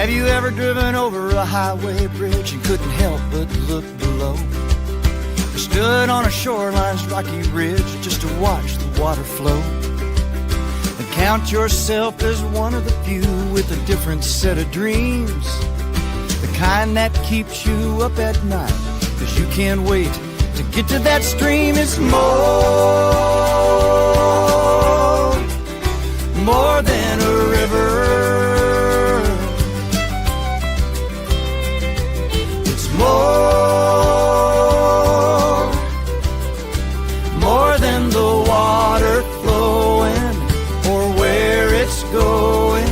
Have you ever driven over a highway bridge and couldn't help but look below? Or stood on a shoreline's rocky ridge just to watch the water flow? And count yourself as one of the few with a different set of dreams, the kind that keeps you up at night, 'cause you can't wait to get to that stream. It's more than a river. It's more than the water flowing or where it's going.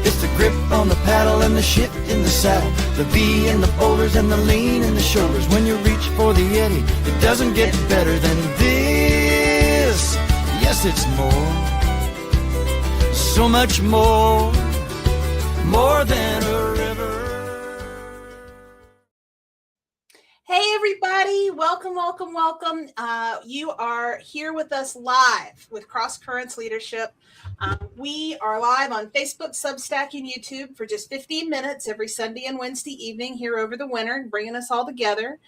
It's the grip on the paddle and the shift in the saddle, the V in the boulders and the lean in the shoulders. When you reach for the eddy, it doesn't get better than this. Yes, it's more. So much more than a river. Hey everybody, welcome. You are here with us live with Cross Currents Leadership. We are live on Facebook, Substack, and YouTube for just 15 minutes every Sunday and Wednesday evening here over the winter, bringing us all together.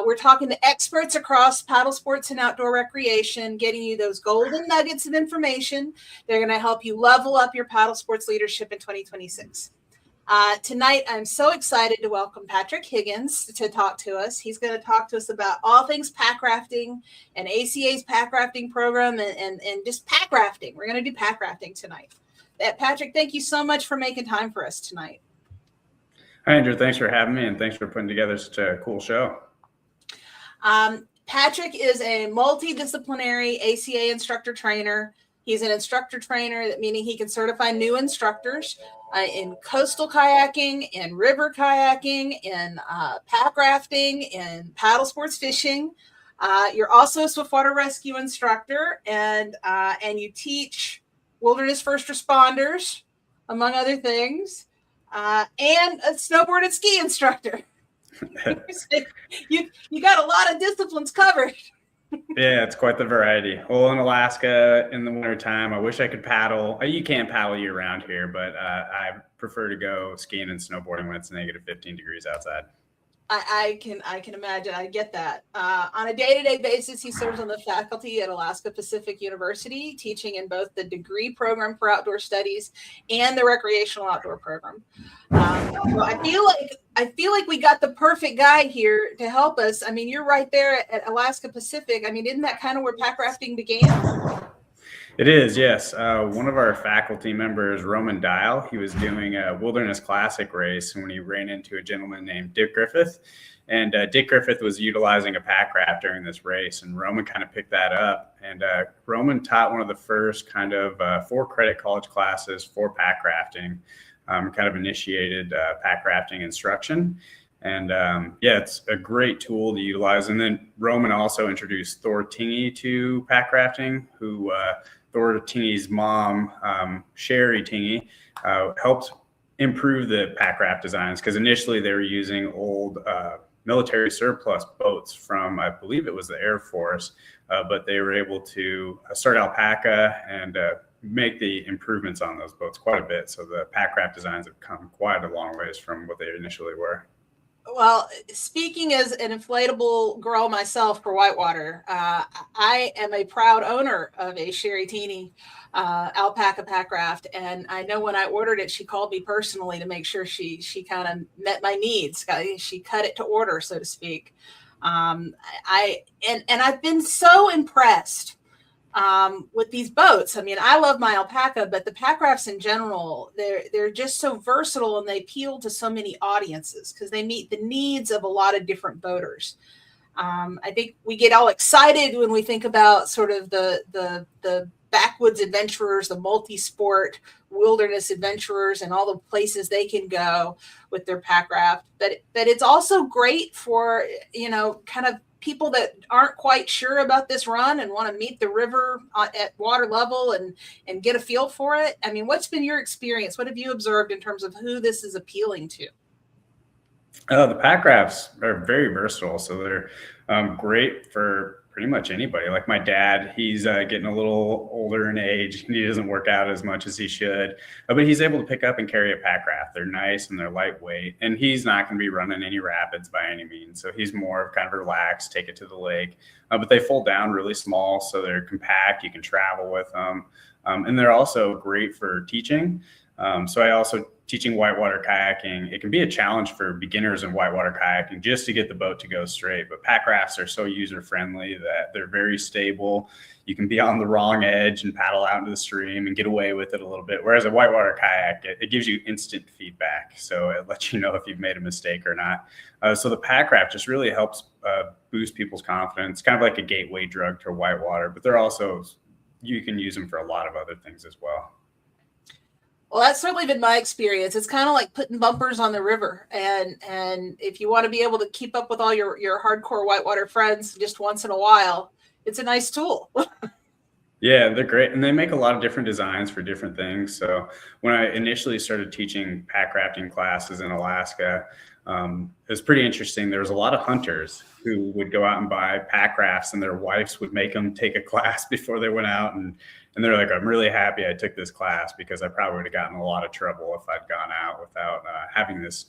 We're talking to experts across paddle sports and outdoor recreation, getting you those golden nuggets of information. They're going to help you level up your paddle sports leadership in 2026. Tonight, I'm so excited to welcome Patrick Higgins to talk to us. He's going to talk to us about all things packrafting and ACA's packrafting program and just packrafting. We're going to do packrafting tonight. Patrick, thank you so much for making time for us tonight. Hi, Andrew. Thanks for having me, and thanks for putting together such a cool show. Patrick is a multidisciplinary ACA instructor trainer. He's an instructor trainer, meaning he can certify new instructors in coastal kayaking, in river kayaking, in packrafting, in paddle sports fishing. You're also a swiftwater rescue instructor, and you teach wilderness first responders, among other things, and a snowboard and ski instructor. you got a lot of disciplines covered. Yeah, it's quite the variety. Well, in Alaska in the wintertime, I wish I could paddle. You can't paddle year round here, but I prefer to go skiing and snowboarding when it's negative 15 degrees outside. I can imagine. I get that. On a day-to-day basis, he serves on the faculty at Alaska Pacific University, teaching in both the degree program for outdoor studies and the recreational outdoor program. So I feel like we got the perfect guy here to help us. I mean, you're right there at Alaska Pacific. I mean, isn't that kind of where packrafting began? It is, yes. One of our faculty members, Roman Dial, he was doing a Wilderness Classic race when he ran into a gentleman named Dick Griffith. And Dick Griffith was utilizing a packraft during this race, and Roman kind of picked that up. And Roman taught one of the first kind of 4-credit college classes for packrafting, kind of initiated packrafting instruction. And it's a great tool to utilize. And then Roman also introduced Thor Tingey to packrafting, who Thor Tingey's mom, Sherry Tingey, helped improve the packraft designs, because initially they were using old military surplus boats from, I believe it was the Air Force, but they were able to start alpaca and make the improvements on those boats quite a bit. So the packraft designs have come quite a long ways from what they initially were. Well, speaking as an inflatable girl myself for whitewater, I am a proud owner of a Sherry Tingey alpaca packraft, and I know when I ordered it, she called me personally to make sure she kind of met my needs. She cut it to order, so to speak. I've been so impressed with these boats. I mean, I love my alpaca, but the packrafts in general, they're just so versatile, and they appeal to so many audiences because they meet the needs of a lot of different boaters. I think we get all excited when we think about sort of the backwoods adventurers, the multi-sport wilderness adventurers, and all the places they can go with their packraft. But it's also great for, kind of people that aren't quite sure about this run and want to meet the river at water level and get a feel for it. I mean, what's been your experience? What have you observed in terms of who this is appealing to? The packrafts are very versatile. So they're great for pretty much anybody. Like my dad, he's getting a little older in age and he doesn't work out as much as he should, but he's able to pick up and carry a Packraft. They're nice and they're lightweight, and he's not going to be running any rapids by any means. So he's more of kind of relaxed, take it to the lake, but they fold down really small. So they're compact. You can travel with them. And they're also great for teaching. So I also teaching whitewater kayaking. It can be a challenge for beginners in whitewater kayaking just to get the boat to go straight. But Packrafts are so user friendly that they're very stable. You can be on the wrong edge and paddle out into the stream and get away with it a little bit. Whereas a whitewater kayak, it gives you instant feedback. So it lets you know if you've made a mistake or not. So the Packraft just really helps boost people's confidence, kind of like a gateway drug to whitewater. But they're also, you can use them for a lot of other things as well. Well, that's certainly been my experience. It's kind of like putting bumpers on the river. And if you want to be able to keep up with all your hardcore whitewater friends just once in a while, it's a nice tool. Yeah, they're great. And they make a lot of different designs for different things. So when I initially started teaching packrafting classes in Alaska, it was pretty interesting. There was a lot of hunters who would go out and buy Packrafts, and their wives would make them take a class before they went out. And they're like, I'm really happy I took this class because I probably would have gotten in a lot of trouble if I'd gone out without having this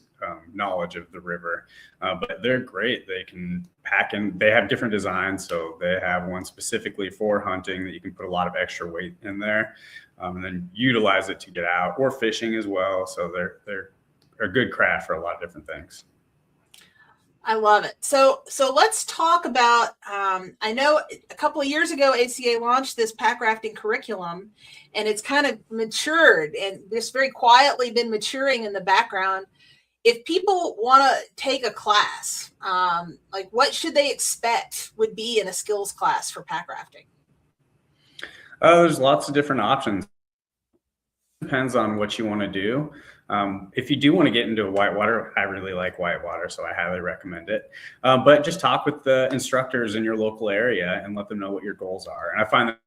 knowledge of the river. But they're great. They can pack in. They have different designs. So they have one specifically for hunting that you can put a lot of extra weight in there, and then utilize it to get out, or fishing as well. So they're a good craft for a lot of different things. I love it. So let's talk about, I know a couple of years ago, ACA launched this packrafting curriculum, and it's kind of matured and just very quietly been maturing in the background. If people want to take a class, like what should they expect would be in a skills class for packrafting? There's lots of different options. Depends on what you want to do. If you do want to get into whitewater, I really like whitewater, so I highly recommend it. But just talk with the instructors in your local area and let them know what your goals are. And I find that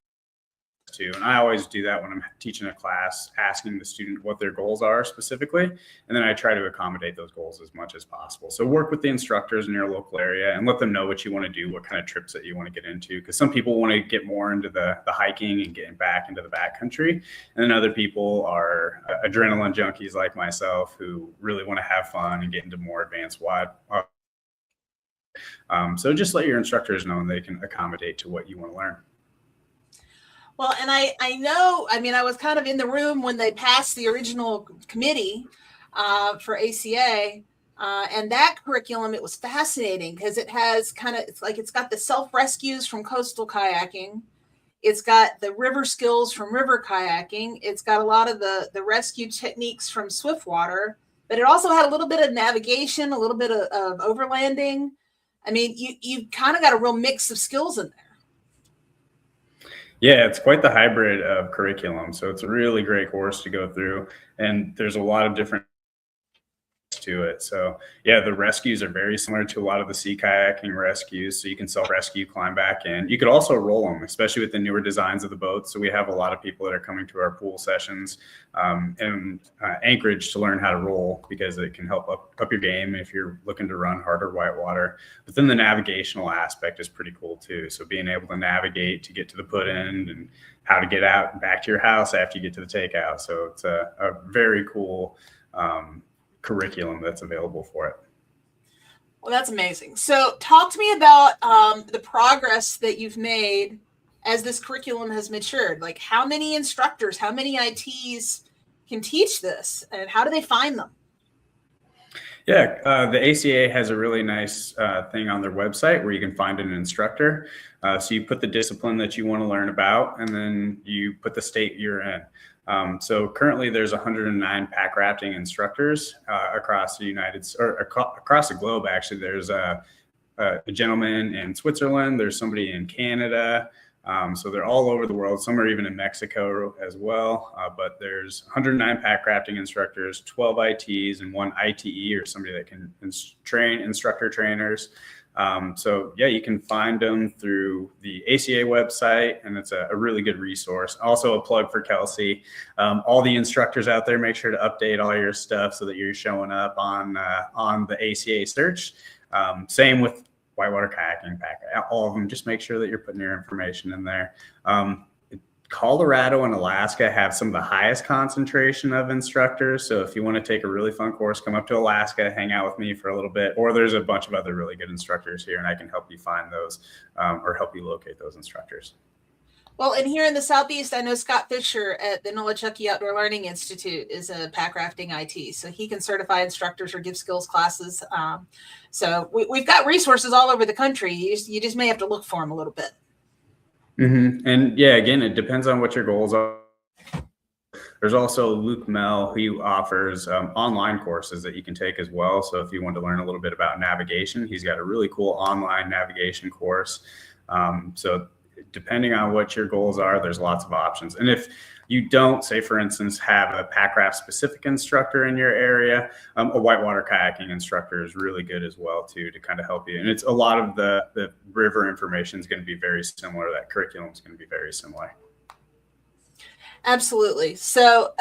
too. And I always do that when I'm teaching a class, asking the student what their goals are specifically. And then I try to accommodate those goals as much as possible. So work with the instructors in your local area and let them know what you want to do, what kind of trips that you want to get into. Because some people want to get more into the hiking and getting back into the backcountry. And then other people are adrenaline junkies like myself who really want to have fun and get into more advanced wide. So just let your instructors know and they can accommodate to what you want to learn. Well, and I know, I mean, I was kind of in the room when they passed the original committee for ACA, and that curriculum, it was fascinating because it has it's got the self-rescues from coastal kayaking. It's got the river skills from river kayaking. It's got a lot of the rescue techniques from swiftwater, but it also had a little bit of navigation, a little bit of overlanding. I mean, you kind of got a real mix of skills in there. Yeah, it's quite the hybrid of curriculum. So it's a really great course to go through. And there's a lot of different to it. So yeah, the rescues are very similar to a lot of the sea kayaking rescues. So you can self-rescue, climb back in. You could also roll them, especially with the newer designs of the boats. So we have a lot of people that are coming to our pool sessions in Anchorage to learn how to roll because it can help up your game if you're looking to run harder whitewater. But then the navigational aspect is pretty cool too. So being able to navigate to get to the put end and how to get out and back to your house after you get to the takeout. So it's a very cool curriculum that's available for it. Well, that's amazing. So talk to me about the progress that you've made as this curriculum has matured. Like how many instructors, how many ITs can teach this, and how do they find them? Yeah, the ACA has a really nice thing on their website where you can find an instructor. So you put the discipline that you want to learn about, and then you put the state you're in. So currently there's 109 packrafting instructors across the across the globe. Actually, there's a gentleman in Switzerland. There's somebody in Canada. So they're all over the world. Some are even in Mexico as well. But there's 109 packrafting instructors, 12 ITs, and 1 ITE or somebody that can train instructor trainers. So yeah, you can find them through the ACA website, and it's a really good resource. Also a plug for Kelsey. All the instructors out there, make sure to update all your stuff so that you're showing up on the ACA search. Same with whitewater kayaking, all of them. Just make sure that you're putting your information in there. Colorado and Alaska have some of the highest concentration of instructors. So if you want to take a really fun course, come up to Alaska, hang out with me for a little bit, or there's a bunch of other really good instructors here, and I can help you find those or help you locate those instructors. Well, and here in the Southeast, I know Scott Fisher at the Nolichucky Outdoor Learning Institute is a packrafting IT. So he can certify instructors or give skills classes. So we've got resources all over the country. You just may have to look for them a little bit. Mm-hmm. And yeah, again, it depends on what your goals are. There's also Luke Mehl, who offers online courses that you can take as well. So if you want to learn a little bit about navigation, he's got a really cool online navigation course. So depending on what your goals are, there's lots of options. And if you don't, say for instance, have a Packraft specific instructor in your area, a whitewater kayaking instructor is really good as well too, to kind of help you. And it's a lot of the river information is going to be very similar. That curriculum is going to be very similar. Absolutely. So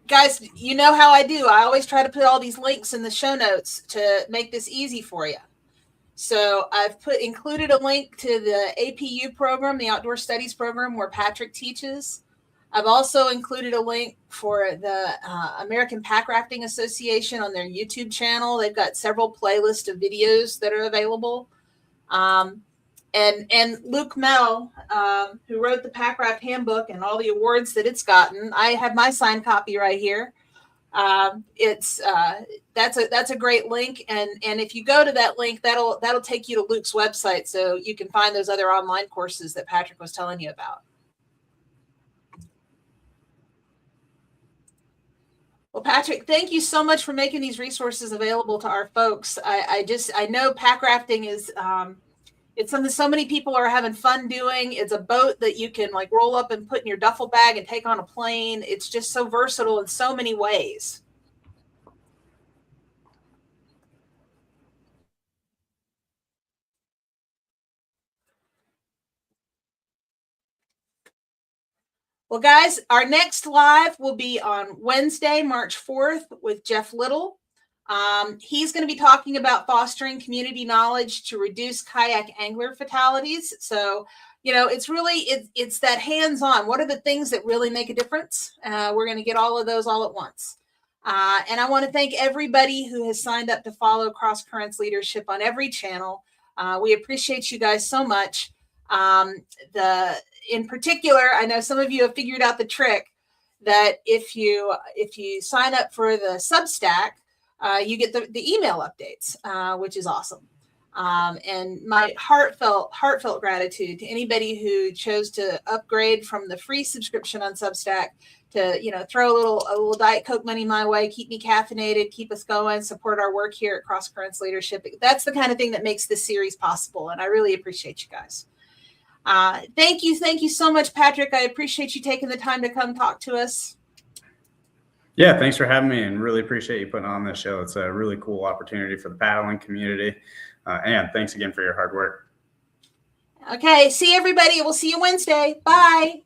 guys, you know how I do. I always try to put all these links in the show notes to make this easy for you. So I've included a link to the APU program, the Outdoor Studies program, where Patrick teaches. I've also included a link for the American Packrafting Association on their YouTube channel. They've got several playlists of videos that are available. And Luke Mehl, who wrote the Packraft Handbook and all the awards that it's gotten. I have my signed copy right here. That's a great link. And if you go to that link, that'll take you to Luke's website. So you can find those other online courses that Patrick was telling you about. Well, Patrick, thank you so much for making these resources available to our folks. I know packrafting is, it's something so many people are having fun doing. It's a boat that you can like roll up and put in your duffel bag and take on a plane. It's just so versatile in so many ways. Well, guys, our next live will be on Wednesday, March 4th with Jeff Little. He's going to be talking about fostering community knowledge to reduce kayak angler fatalities. So, it's really, it's that hands-on. What are the things that really make a difference? We're going to get all of those all at once. And I want to thank everybody who has signed up to follow Cross Currents Leadership on every channel. We appreciate you guys so much. In particular, I know some of you have figured out the trick that if you sign up for the Substack, you get the email updates, which is awesome. And my heartfelt gratitude to anybody who chose to upgrade from the free subscription on Substack to, throw a little Diet Coke money my way, keep me caffeinated, keep us going, support our work here at Cross Currents Leadership. That's the kind of thing that makes this series possible. And I really appreciate you guys. Thank you so much, Patrick. I appreciate you taking the time to come talk to us. Yeah, thanks for having me, and really appreciate you putting on this show. It's a really cool opportunity for the paddling community. And thanks again for your hard work. Okay, see everybody. We'll see you Wednesday. Bye.